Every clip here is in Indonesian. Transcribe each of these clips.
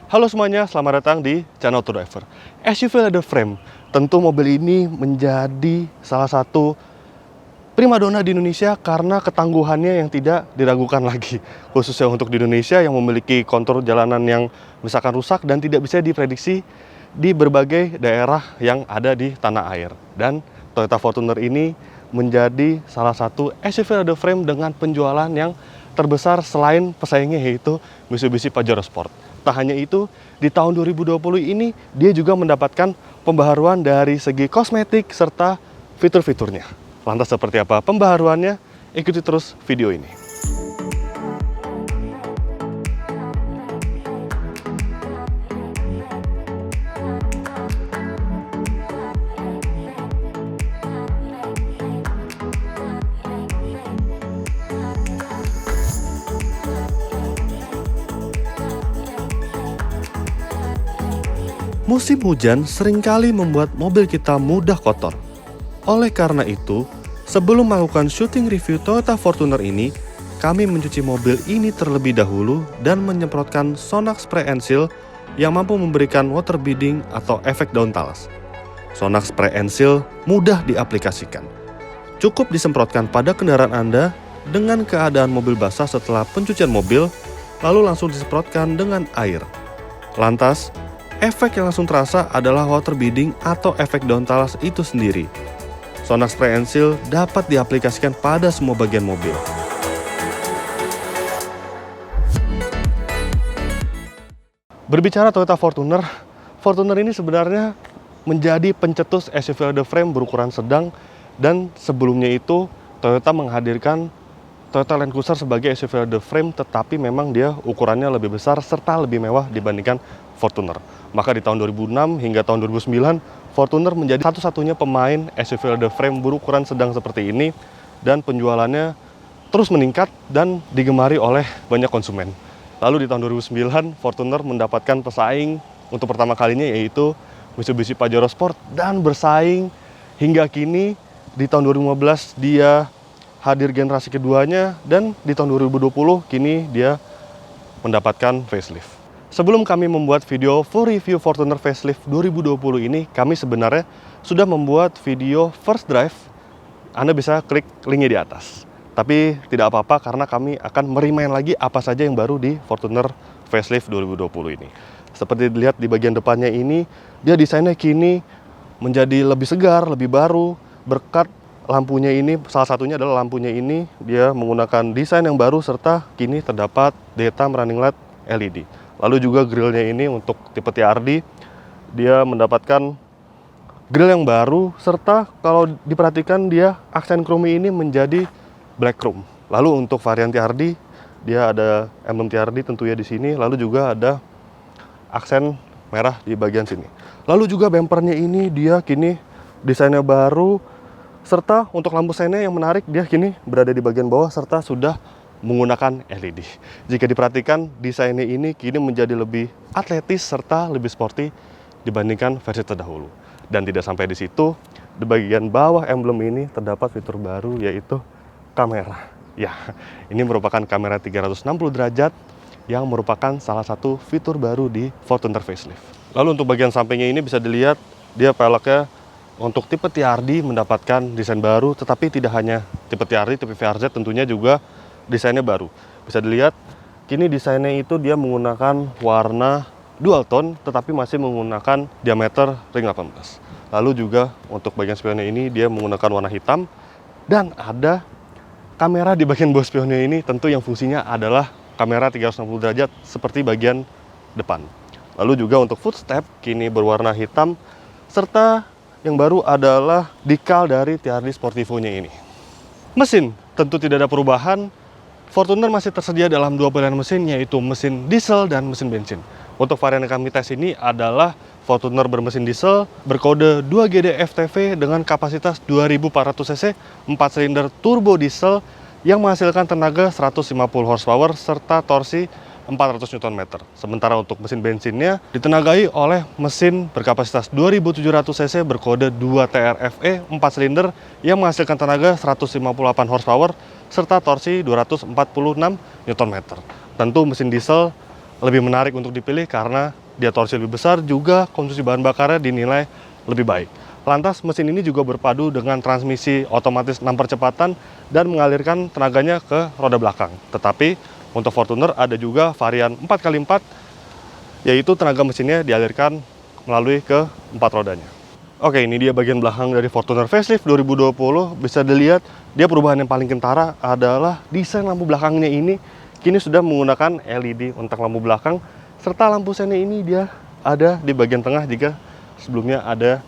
Halo semuanya, selamat datang di channel Auto Driver. SUV Leather Frame, tentu mobil ini menjadi salah satu primadona di Indonesia karena ketangguhannya yang tidak diragukan lagi. Khususnya untuk di Indonesia yang memiliki kontur jalanan yang misalkan rusak dan tidak bisa diprediksi di berbagai daerah yang ada di tanah air. Dan Toyota Fortuner ini menjadi salah satu SUV Leather Frame dengan penjualan yang terbesar selain pesaingnya yaitu Mitsubishi Pajero Sport. Tak hanya itu, di tahun 2020 ini dia juga mendapatkan pembaharuan dari segi kosmetik serta fitur-fiturnya. Lantas seperti apa pembaharuannya? Ikuti terus video ini. Musim hujan seringkali membuat mobil kita mudah kotor. Oleh karena itu, sebelum melakukan syuting review Toyota Fortuner ini, kami mencuci mobil ini terlebih dahulu dan menyemprotkan Sonax Spray and Seal yang mampu memberikan water beading atau efek daun talas. Sonax Spray and Seal mudah diaplikasikan. Cukup disemprotkan pada kendaraan Anda dengan keadaan mobil basah setelah pencucian mobil, lalu langsung disemprotkan dengan air. Lantas, efek yang langsung terasa adalah water beading atau efek daun talas itu sendiri. Sonax Spray and Seal dapat diaplikasikan pada semua bagian mobil. Berbicara Toyota Fortuner, Fortuner ini sebenarnya menjadi pencetus SUV Leather Frame berukuran sedang, dan sebelumnya itu Toyota menghadirkan Toyota Land Cruiser sebagai SUV Leather Frame, tetapi memang dia ukurannya lebih besar serta lebih mewah dibandingkan Fortuner. Maka di tahun 2006 hingga tahun 2009, Fortuner menjadi satu-satunya pemain SUV Leather Frame berukuran sedang seperti ini, dan penjualannya terus meningkat dan digemari oleh banyak konsumen. Lalu di tahun 2009, Fortuner mendapatkan pesaing untuk pertama kalinya yaitu Mitsubishi Pajero Sport, dan bersaing hingga kini. Di tahun 2015 dia hadir generasi keduanya, dan di tahun 2020 kini dia mendapatkan facelift. Sebelum kami membuat video full review Fortuner facelift 2020 ini, kami sebenarnya sudah membuat video first drive. Anda bisa klik linknya di atas. Tapi tidak apa-apa karena kami akan merimain lagi apa saja yang baru di Fortuner facelift 2020 ini. Seperti dilihat di bagian depannya ini, dia desainnya kini menjadi lebih segar, lebih baru, berkat lampunya ini. Salah satunya adalah lampunya ini, dia menggunakan desain yang baru serta kini terdapat daytime running light LED. Lalu juga grillnya ini untuk tipe TRD, dia mendapatkan grill yang baru, serta kalau diperhatikan dia aksen chrome ini menjadi black chrome. Lalu untuk varian TRD, dia ada emblem TRD tentunya di sini, lalu juga ada aksen merah di bagian sini. Lalu juga bempernya ini dia kini desainnya baru, serta untuk lampu seinnya yang menarik, dia kini berada di bagian bawah serta sudah menggunakan LED. Jika diperhatikan, desainnya ini kini menjadi lebih atletis serta lebih sporty dibandingkan versi terdahulu. Dan tidak sampai di situ, di bagian bawah emblem ini terdapat fitur baru yaitu kamera. Ya, ini merupakan kamera 360 derajat yang merupakan salah satu fitur baru di Fortuner facelift. Lalu untuk bagian sampingnya ini bisa dilihat, dia peleknya untuk tipe TRD mendapatkan desain baru, tetapi tidak hanya tipe TRD, tipe VRZ tentunya juga desainnya baru. Bisa dilihat, kini desainnya itu dia menggunakan warna dual tone, tetapi masih menggunakan diameter ring 18. Lalu juga untuk bagian spionnya ini dia menggunakan warna hitam, dan ada kamera di bagian bawah spionnya ini tentu yang fungsinya adalah kamera 360 derajat seperti bagian depan. Lalu juga untuk footstep kini berwarna hitam, serta yang baru adalah decal dari TRD Sportivo-nya ini. Mesin tentu tidak ada perubahan. Fortuner masih tersedia dalam dua pilihan mesin, yaitu mesin diesel dan mesin bensin. Untuk varian yang kami tes ini adalah Fortuner bermesin diesel berkode 2GD FTV dengan kapasitas 2400 cc, 4 silinder turbo diesel yang menghasilkan tenaga 150 horsepower serta torsi 400 Nm. Sementara untuk mesin bensinnya ditenagai oleh mesin berkapasitas 2700 cc berkode 2TRFE 4 silinder yang menghasilkan tenaga 158 horsepower serta torsi 246 Nm. Tentu mesin diesel lebih menarik untuk dipilih karena dia torsi lebih besar, juga konsumsi bahan bakarnya dinilai lebih baik. Lantas mesin ini juga berpadu dengan transmisi otomatis 6 percepatan dan mengalirkan tenaganya ke roda belakang. Tetapi untuk Fortuner ada juga varian 4x4, yaitu tenaga mesinnya dialirkan melalui ke 4 rodanya. Oke, ini dia bagian belakang dari Fortuner Facelift 2020. Bisa dilihat, dia perubahan yang paling kentara adalah desain lampu belakangnya ini kini sudah menggunakan LED untuk lampu belakang, serta lampu senya ini dia ada di bagian tengah jika sebelumnya ada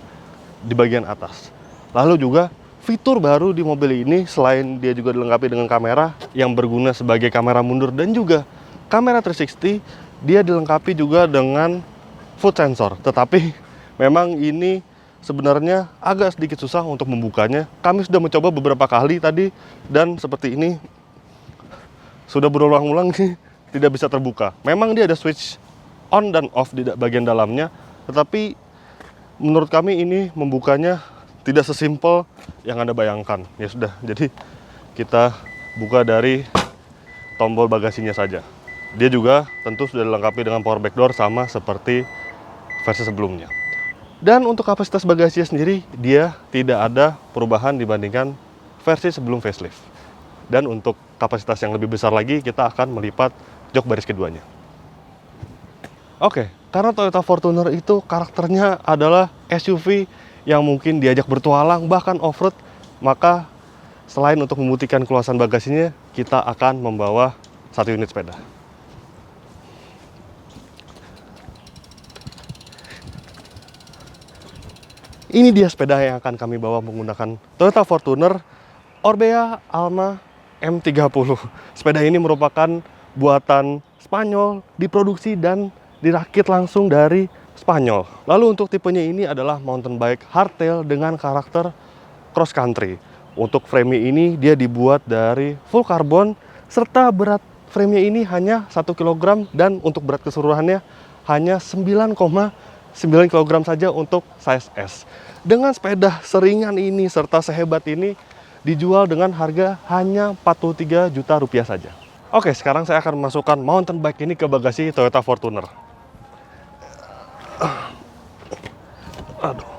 di bagian atas. Lalu juga fitur baru di mobil ini, selain dia juga dilengkapi dengan kamera yang berguna sebagai kamera mundur dan juga kamera 360, dia dilengkapi juga dengan foot sensor. Tetapi memang ini sebenarnya agak sedikit susah untuk membukanya. Kami sudah mencoba beberapa kali tadi dan seperti ini sudah berulang-ulang sih tidak bisa terbuka. Memang dia ada switch on dan off di bagian dalamnya, tetapi menurut kami ini membukanya tidak sesimpel yang Anda bayangkan. Ya sudah, jadi kita buka dari tombol bagasinya saja. Dia juga tentu sudah dilengkapi dengan power back door sama seperti versi sebelumnya. Dan untuk kapasitas bagasinya sendiri, dia tidak ada perubahan dibandingkan versi sebelum facelift. Dan untuk kapasitas yang lebih besar lagi, kita akan melipat jok baris keduanya. Oke, karena Toyota Fortuner itu karakternya adalah SUV yang mungkin diajak bertualang, bahkan off-road, maka selain untuk membuktikan keluasan bagasinya, kita akan membawa satu unit sepeda. Ini dia sepeda yang akan kami bawa menggunakan Toyota Fortuner Orbea Alma M30. Sepeda ini merupakan buatan Spanyol, diproduksi dan dirakit langsung dari Spanyol. Lalu untuk tipenya ini adalah mountain bike hardtail dengan karakter cross country. Untuk frame ini dia dibuat dari full carbon, serta berat frame ini hanya 1 kg dan untuk berat keseluruhannya hanya 9,9 kg saja untuk size S. Dengan sepeda seringan ini serta sehebat ini dijual dengan harga hanya 43 juta rupiah saja. Oke, sekarang saya akan memasukkan mountain bike ini ke bagasi Toyota Fortuner. Aduh,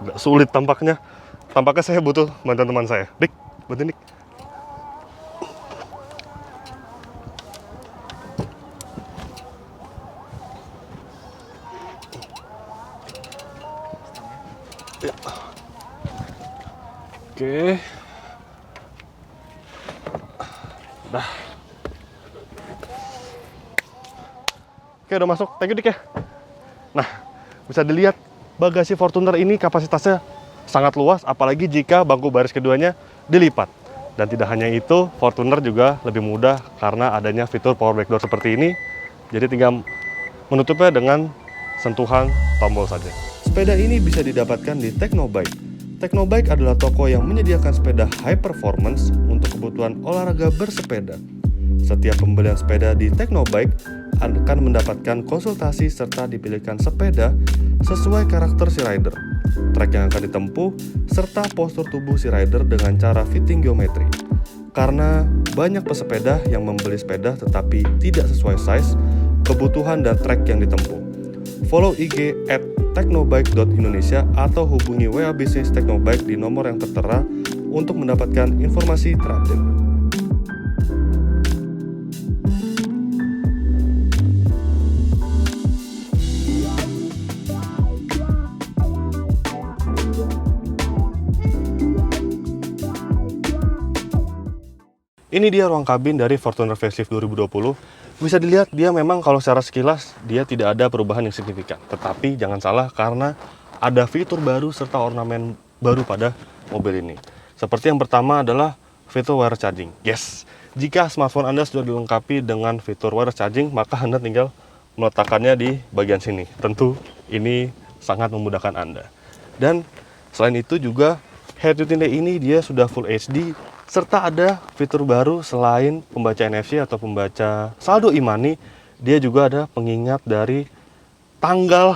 agak sulit tampaknya. Tampaknya saya butuh bantuan teman saya. Dik, bantuin Dik. Ya. Oke. Dah. Oke, udah masuk. Thank you, Dik ya. Nah, bisa dilihat bagasi Fortuner ini kapasitasnya sangat luas, apalagi jika bangku baris keduanya dilipat. Dan tidak hanya itu, Fortuner juga lebih mudah karena adanya fitur power back door seperti ini. Jadi tinggal menutupnya dengan sentuhan tombol saja. Sepeda ini bisa didapatkan di Teknobike. Teknobike adalah toko yang menyediakan sepeda high performance untuk kebutuhan olahraga bersepeda. Setiap pembelian sepeda di Teknobike akan mendapatkan konsultasi serta dipilihkan sepeda sesuai karakter si rider, trek yang akan ditempuh, serta postur tubuh si rider dengan cara fitting geometri. Karena banyak pesepeda yang membeli sepeda tetapi tidak sesuai size, kebutuhan dan trek yang ditempuh. Follow IG @teknobike.indonesia atau hubungi WA bisnis Teknobike di nomor yang tertera untuk mendapatkan informasi terupdate. Ini dia ruang kabin dari Fortuner Facelift 2020. Bisa dilihat dia memang kalau secara sekilas dia tidak ada perubahan yang signifikan. Tetapi jangan salah karena ada fitur baru serta ornamen baru pada mobil ini. Seperti yang pertama adalah fitur wireless charging. Yes, jika smartphone Anda sudah dilengkapi dengan fitur wireless charging, maka Anda tinggal meletakkannya di bagian sini. Tentu ini sangat memudahkan Anda. Dan selain itu juga head unit ini dia sudah Full HD, serta ada fitur baru selain pembaca NFC atau pembaca saldo e-money, dia juga ada pengingat dari tanggal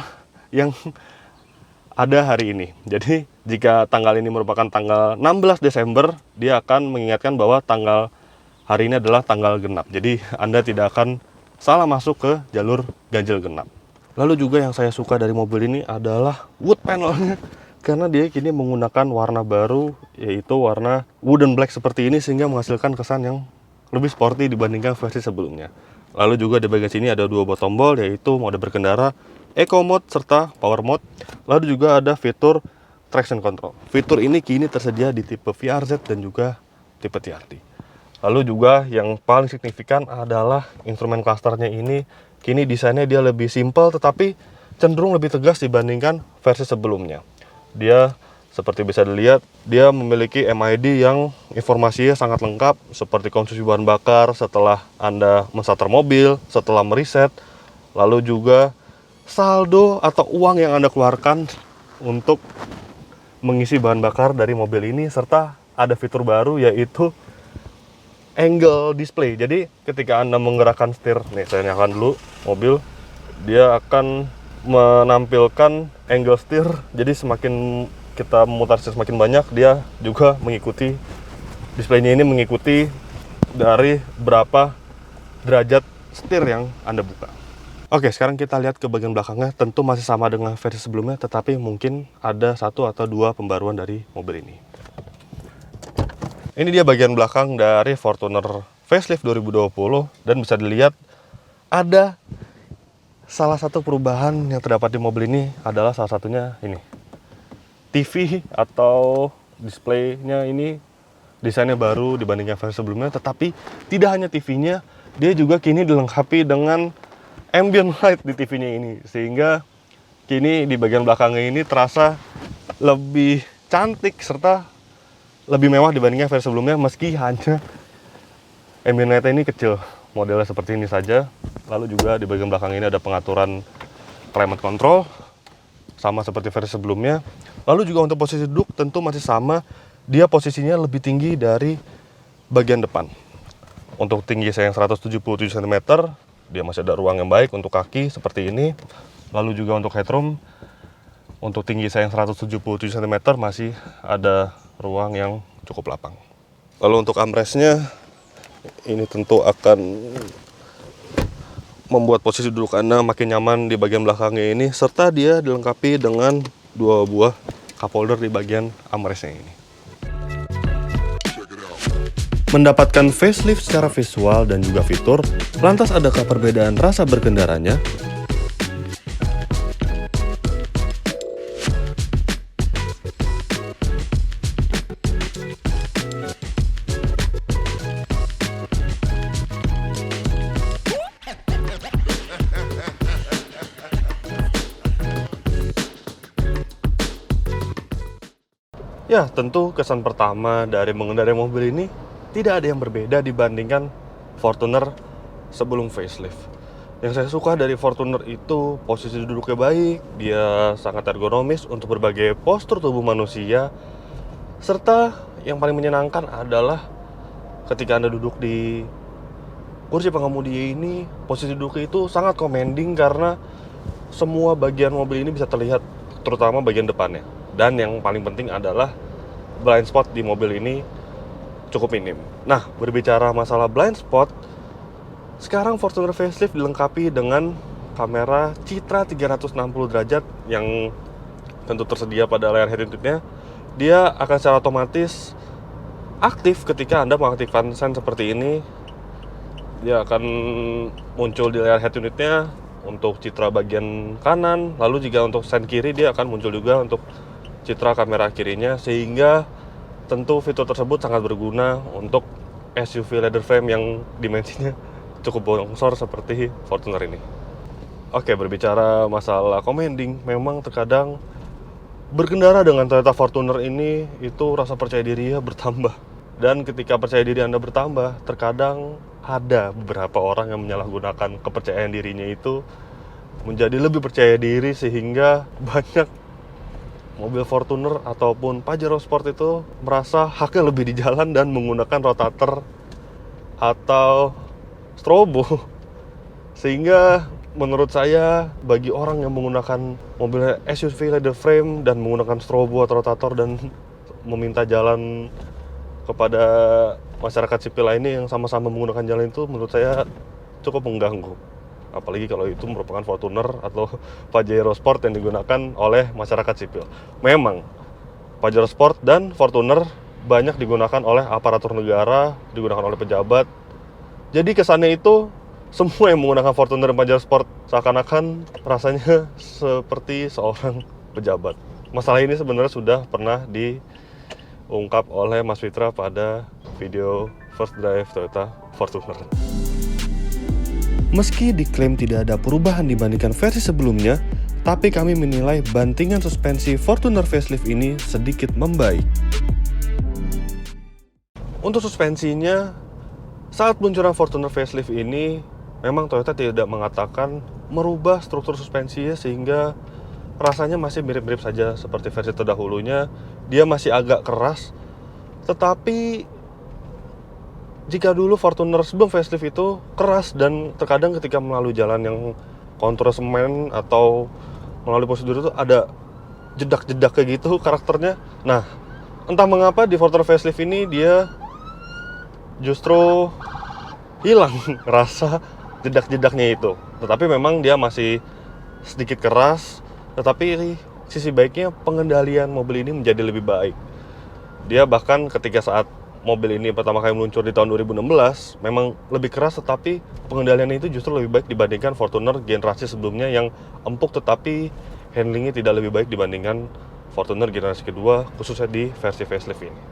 yang ada hari ini. Jadi jika tanggal ini merupakan tanggal 16 Desember, dia akan mengingatkan bahwa tanggal hari ini adalah tanggal genap. Jadi Anda tidak akan salah masuk ke jalur ganjil genap. Lalu juga yang saya suka dari mobil ini adalah wood panelnya, karena dia kini menggunakan warna baru, yaitu warna wooden black seperti ini, sehingga menghasilkan kesan yang lebih sporty dibandingkan versi sebelumnya. Lalu juga di bagian sini ada dua buah tombol, yaitu mode berkendara, eco mode, serta power mode. Lalu juga ada fitur traction control. Fitur ini kini tersedia di tipe VRZ dan juga tipe TRD. Lalu juga yang paling signifikan adalah instrumen clusternya ini. Kini desainnya dia lebih simpel tetapi cenderung lebih tegas dibandingkan versi sebelumnya. Dia seperti bisa dilihat, dia memiliki MID yang informasinya sangat lengkap, seperti konsumsi bahan bakar setelah Anda menstarter mobil, setelah mereset, lalu juga saldo atau uang yang Anda keluarkan untuk mengisi bahan bakar dari mobil ini, serta ada fitur baru yaitu angle display. Jadi ketika Anda menggerakkan setir, nih saya nyalakan dulu mobil, dia akan menampilkan angle setir. Jadi semakin kita memutar setir semakin banyak, dia juga mengikuti, displaynya ini mengikuti dari berapa derajat setir yang Anda buka. Oke, sekarang kita lihat ke bagian belakangnya. Tentu masih sama dengan versi sebelumnya, tetapi mungkin ada satu atau dua pembaruan dari mobil ini. Ini dia bagian belakang dari Fortuner facelift 2020, dan bisa dilihat ada salah satu perubahan yang terdapat di mobil ini adalah salah satunya ini. TV atau displaynya ini desainnya baru dibandingkan versi sebelumnya, tetapi tidak hanya TV-nya, dia juga kini dilengkapi dengan ambient light di TV-nya ini, sehingga kini di bagian belakangnya ini terasa lebih cantik serta lebih mewah dibandingkan versi sebelumnya, meski hanya ambient light ini kecil, modelnya seperti ini saja. Lalu juga di bagian belakang ini ada pengaturan climate control, sama seperti versi sebelumnya. Lalu juga untuk posisi duduk tentu masih sama, dia posisinya lebih tinggi dari bagian depan. Untuk tinggi saya yang 177 cm, dia masih ada ruang yang baik untuk kaki seperti ini. Lalu juga untuk headroom, untuk tinggi saya yang 177 cm masih ada ruang yang cukup lapang. Lalu untuk armrestnya, ini tentu akan membuat posisi duduk Anda makin nyaman di bagian belakangnya ini, serta dia dilengkapi dengan dua buah cup holder di bagian armrestnya ini. Mendapatkan facelift secara visual dan juga fitur, lantas adakah perbedaan rasa berkendaranya? Ya, tentu kesan pertama dari mengendarai mobil ini tidak ada yang berbeda dibandingkan Fortuner sebelum facelift. Yang saya suka dari Fortuner itu posisi duduknya baik, dia sangat ergonomis untuk berbagai postur tubuh manusia, serta yang paling menyenangkan adalah ketika Anda duduk di kursi pengemudi ini, posisi duduknya itu sangat commanding karena semua bagian mobil ini bisa terlihat, terutama bagian depannya. Dan yang paling penting adalah blind spot di mobil ini cukup minim. Nah, berbicara masalah blind spot, sekarang Fortuner facelift dilengkapi dengan kamera Citra 360 derajat yang tentu tersedia pada layar head unitnya. Dia akan secara otomatis aktif ketika Anda mengaktifkan sen seperti ini. Dia akan muncul di layar head unitnya untuk citra bagian kanan, lalu juga untuk sen kiri dia akan muncul juga untuk citra kamera kirinya, sehingga tentu fitur tersebut sangat berguna untuk SUV leather frame yang dimensinya cukup bongsor seperti Fortuner ini. Oke, berbicara masalah commanding, memang terkadang berkendara dengan Toyota Fortuner ini itu rasa percaya dirinya bertambah. Dan ketika percaya diri Anda bertambah, terkadang ada beberapa orang yang menyalahgunakan kepercayaan dirinya itu menjadi lebih percaya diri, sehingga banyak mobil Fortuner ataupun Pajero Sport itu merasa haknya lebih di jalan dan menggunakan rotator atau strobo. Sehingga menurut saya, bagi orang yang menggunakan mobil SUV leather frame dan menggunakan strobo atau rotator dan meminta jalan kepada masyarakat sipil lainnya yang sama-sama menggunakan jalan itu, menurut saya cukup mengganggu. Apalagi kalau itu merupakan Fortuner atau Pajero Sport yang digunakan oleh masyarakat sipil. Memang Pajero Sport dan Fortuner banyak digunakan oleh aparatur negara, digunakan oleh pejabat. Jadi kesannya itu semua yang menggunakan Fortuner dan Pajero Sport seakan-akan rasanya seperti seorang pejabat. Masalah ini sebenarnya sudah pernah diungkap oleh Mas Fitra pada video First Drive Toyota Fortuner. Meski diklaim tidak ada perubahan dibandingkan versi sebelumnya, tapi kami menilai bantingan suspensi Fortuner facelift ini sedikit membaik. Untuk suspensinya, saat peluncuran Fortuner facelift ini, memang Toyota tidak mengatakan merubah struktur suspensinya sehingga rasanya masih mirip-mirip saja seperti versi terdahulunya. Dia masih agak keras, tetapi jika dulu Fortuner sebelum facelift itu keras dan terkadang ketika melalui jalan yang kontur semen atau melalui prosedur itu ada jedak-jedak kayak gitu karakternya. Nah, entah mengapa di Fortuner facelift ini dia justru hilang rasa jedak-jedaknya itu. Tetapi memang dia masih sedikit keras, tetapi sisi baiknya pengendalian mobil ini menjadi lebih baik. Dia bahkan ketika saat mobil ini pertama kali meluncur di tahun 2016 memang lebih keras, tetapi pengendaliannya itu justru lebih baik dibandingkan Fortuner generasi sebelumnya yang empuk tetapi handlingnya tidak lebih baik dibandingkan Fortuner generasi kedua, khususnya di versi facelift ini.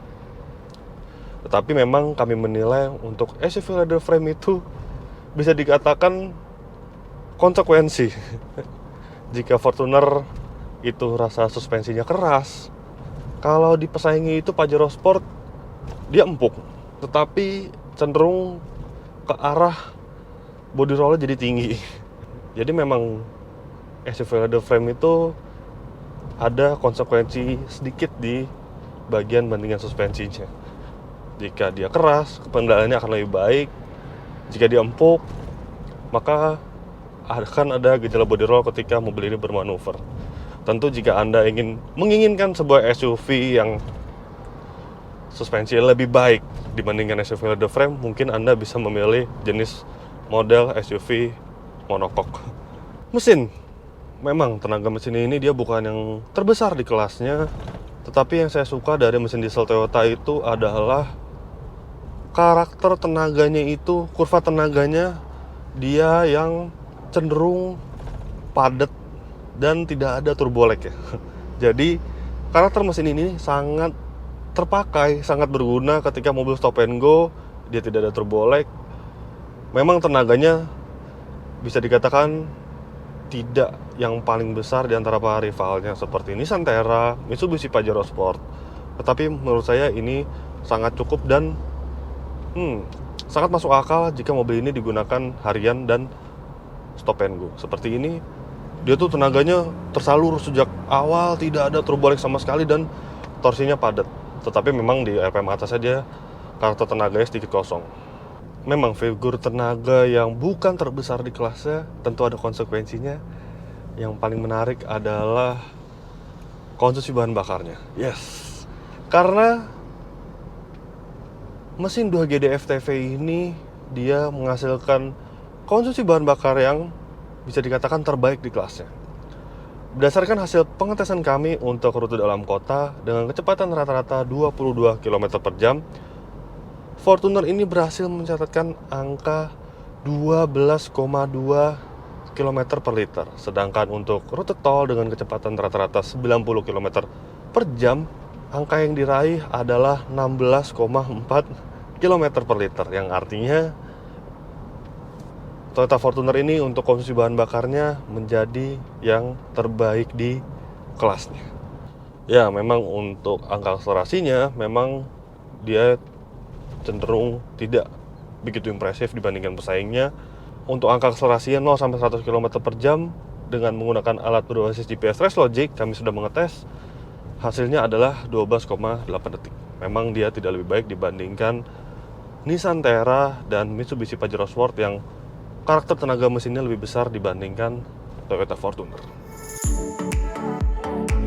Tetapi memang kami menilai untuk SUV leather frame itu bisa dikatakan konsekuensi. Jika Fortuner itu rasa suspensinya keras, kalau dipesaingi itu Pajero Sport dia empuk, tetapi cenderung ke arah body rollnya jadi tinggi. Jadi memang SUV leather frame itu ada konsekuensi sedikit di bagian bandingan suspensinya. Jika dia keras, pengendaliannya akan lebih baik. Jika dia empuk, maka akan ada gejala body roll ketika mobil ini bermanuver. Tentu jika Anda menginginkan sebuah SUV yang suspensi lebih baik dibandingkan SUV leather frame, mungkin Anda bisa memilih jenis model SUV monocoque. Mesin, memang tenaga mesin ini dia bukan yang terbesar di kelasnya, tetapi yang saya suka dari mesin diesel Toyota itu adalah karakter tenaganya itu, kurva tenaganya dia yang cenderung padat dan tidak ada turbolek ya. Jadi karakter mesin ini sangat terpakai, sangat berguna ketika mobil stop and go, dia tidak ada turbolek. Memang tenaganya bisa dikatakan tidak yang paling besar di antara para rivalnya seperti Nissan Terra, Mitsubishi Pajero Sport. Tetapi menurut saya ini sangat cukup dan sangat masuk akal jika mobil ini digunakan harian dan stop and go. Seperti ini, dia tuh tenaganya tersalur sejak awal, tidak ada turbolek sama sekali dan torsinya padat. Tetapi memang di RPM atasnya dia karakter tenaganya sedikit kosong. Memang figur tenaga yang bukan terbesar di kelasnya tentu ada konsekuensinya. Yang paling menarik adalah konsumsi bahan bakarnya. Yes, karena mesin 2GD FTV ini dia menghasilkan konsumsi bahan bakar yang bisa dikatakan terbaik di kelasnya. Berdasarkan hasil pengetesan kami untuk rute dalam kota dengan kecepatan rata-rata 22 km per jam, Fortuner ini berhasil mencatatkan angka 12,2 km per liter. Sedangkan untuk rute tol dengan kecepatan rata-rata 90 km per jam, angka yang diraih adalah 16,4 km per liter. Yang artinya Toyota Fortuner ini untuk konsumsi bahan bakarnya menjadi yang terbaik di kelasnya. Ya, memang untuk angka akselerasinya memang dia cenderung tidak begitu impresif dibandingkan pesaingnya. Untuk angka akselerasinya 0 sampai 100 km per jam dengan menggunakan alat berbasis GPS Race Logic, kami sudah mengetes, hasilnya adalah 12,8 detik. Memang dia tidak lebih baik dibandingkan Nissan Terra dan Mitsubishi Pajero Sport yang karakter tenaga mesinnya lebih besar dibandingkan Toyota Fortuner.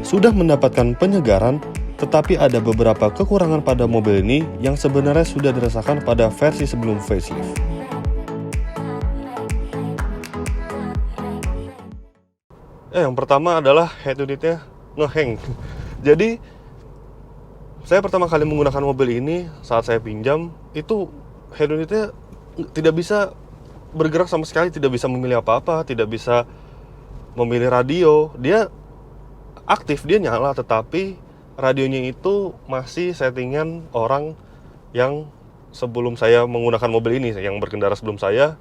Sudah mendapatkan penyegaran, tetapi ada beberapa kekurangan pada mobil ini yang sebenarnya sudah dirasakan pada versi sebelum facelift. Yang pertama adalah head unitnya ngehang. Jadi saya pertama kali menggunakan mobil ini saat saya pinjam, itu head unitnya tidak bisa bergerak sama sekali, tidak bisa memilih apa-apa, tidak bisa memilih radio. Dia aktif, dia nyala, tetapi radionya itu masih settingan orang yang sebelum saya menggunakan mobil ini, yang berkendara sebelum saya.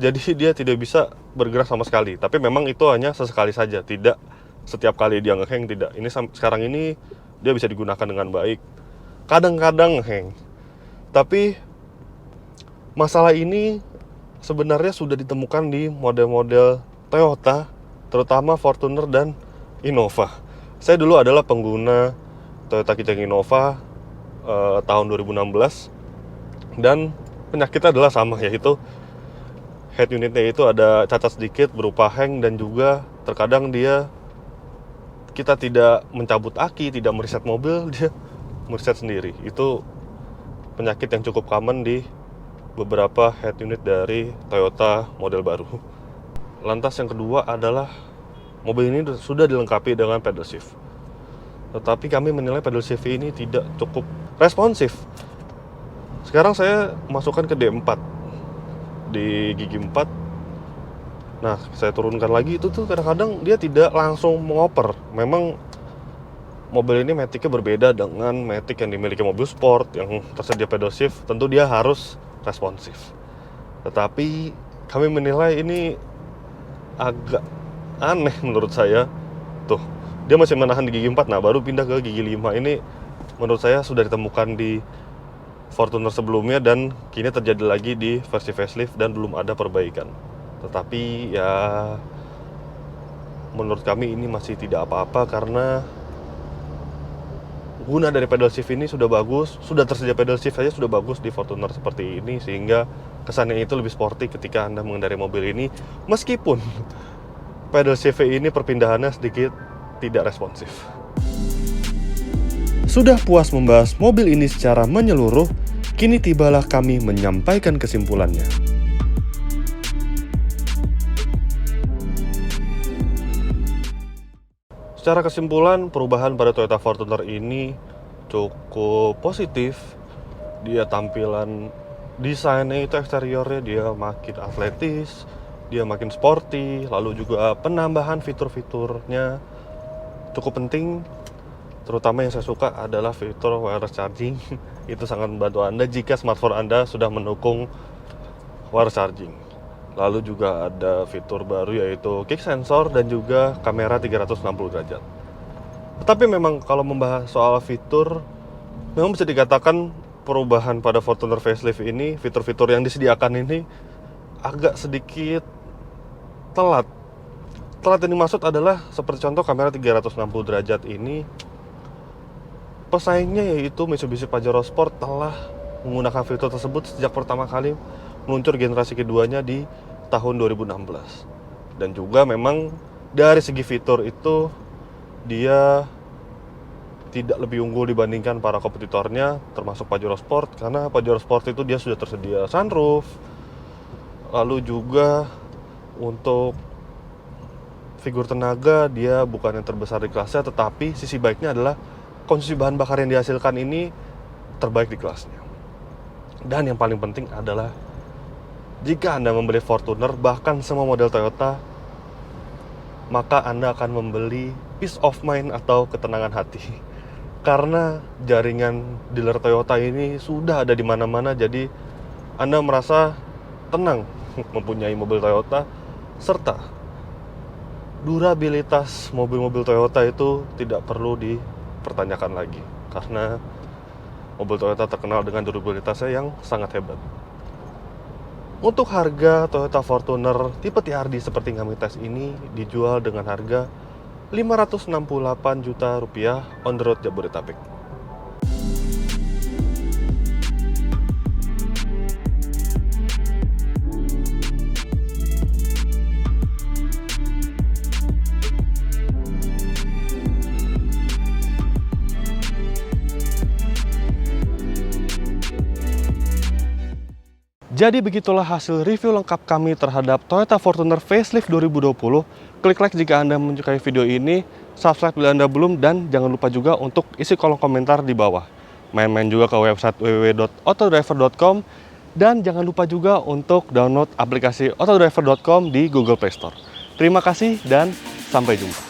Jadi dia tidak bisa bergerak sama sekali. Tapi memang itu hanya sesekali saja, tidak setiap kali dia ngehang, tidak. Ini sekarang ini dia bisa digunakan dengan baik. Kadang-kadang ngehang. Tapi masalah ini sebenarnya sudah ditemukan di model-model Toyota, terutama Fortuner dan Innova. Saya dulu adalah pengguna Toyota Kijang Innova tahun 2016, dan penyakitnya adalah sama, yaitu head unitnya itu ada cacat sedikit berupa hang, dan juga terkadang kita tidak mencabut aki, tidak mereset mobil, dia mereset sendiri. Itu penyakit yang cukup common di beberapa head unit dari Toyota model baru. Lantas yang kedua adalah mobil ini sudah dilengkapi dengan pedal shift. Tetapi kami menilai pedal shift ini tidak cukup responsif. Sekarang saya masukkan ke D4 di gigi 4. Nah, saya turunkan lagi, itu tuh kadang-kadang dia tidak langsung mengoper. Memang mobil ini matic-nya berbeda dengan matic yang dimiliki mobil sport yang tersedia pedal shift. Tentu dia harus responsif. Tetapi kami menilai ini agak aneh menurut saya. Tuh, dia masih menahan di gigi 4, nah baru pindah ke gigi 5. Ini menurut saya sudah ditemukan di Fortuner sebelumnya, dan kini terjadi lagi di versi facelift dan belum ada perbaikan. Tetapi ya menurut kami ini masih tidak apa-apa, karena guna dari pedal shift ini sudah bagus, sudah tersedia pedal shift saja sudah bagus di Fortuner seperti ini, sehingga kesannya itu lebih sporty ketika Anda mengendarai mobil ini, meskipun pedal shift ini perpindahannya sedikit tidak responsif. Sudah puas membahas mobil ini secara menyeluruh, kini tibalah kami menyampaikan kesimpulannya. Secara kesimpulan, perubahan pada Toyota Fortuner ini cukup positif. Dia tampilan desainnya itu, eksteriornya dia makin atletis, dia makin sporty, lalu juga penambahan fitur-fiturnya cukup penting. Terutama yang saya suka adalah fitur wireless charging. Itu sangat membantu Anda jika smartphone Anda sudah mendukung wireless charging. Lalu juga ada fitur baru yaitu kick sensor dan juga kamera 360 derajat. Tetapi memang kalau membahas soal fitur, memang bisa dikatakan perubahan pada Fortuner facelift ini, fitur-fitur yang disediakan ini agak sedikit telat. Telat yang dimaksud adalah seperti contoh kamera 360 derajat ini, pesaingnya yaitu Mitsubishi Pajero Sport telah menggunakan fitur tersebut sejak pertama kali meluncur generasi keduanya di tahun 2016. Dan juga memang dari segi fitur itu dia tidak lebih unggul dibandingkan para kompetitornya, termasuk Pajero Sport, karena Pajero Sport itu dia sudah tersedia sunroof. Lalu juga untuk figur tenaga dia bukan yang terbesar di kelasnya, tetapi sisi baiknya adalah konsumsi bahan bakar yang dihasilkan ini terbaik di kelasnya. Dan yang paling penting adalah jika Anda membeli Fortuner, bahkan semua model Toyota, maka Anda akan membeli peace of mind atau ketenangan hati. Karena jaringan dealer Toyota ini sudah ada di mana-mana, jadi Anda merasa tenang mempunyai mobil Toyota, serta durabilitas mobil-mobil Toyota itu tidak perlu dipertanyakan lagi, karena mobil Toyota terkenal dengan durabilitasnya yang sangat hebat. Untuk harga Toyota Fortuner tipe TRD seperti yang kami tes ini dijual dengan harga Rp568 juta on the road Jabodetabek. Jadi begitulah hasil review lengkap kami terhadap Toyota Fortuner Facelift 2020. Klik like jika Anda menyukai video ini, subscribe bila Anda belum, dan jangan lupa juga untuk isi kolom komentar di bawah. Main-main juga ke website www.autodriver.com, dan jangan lupa juga untuk download aplikasi autodriver.com di Google Play Store. Terima kasih dan sampai jumpa.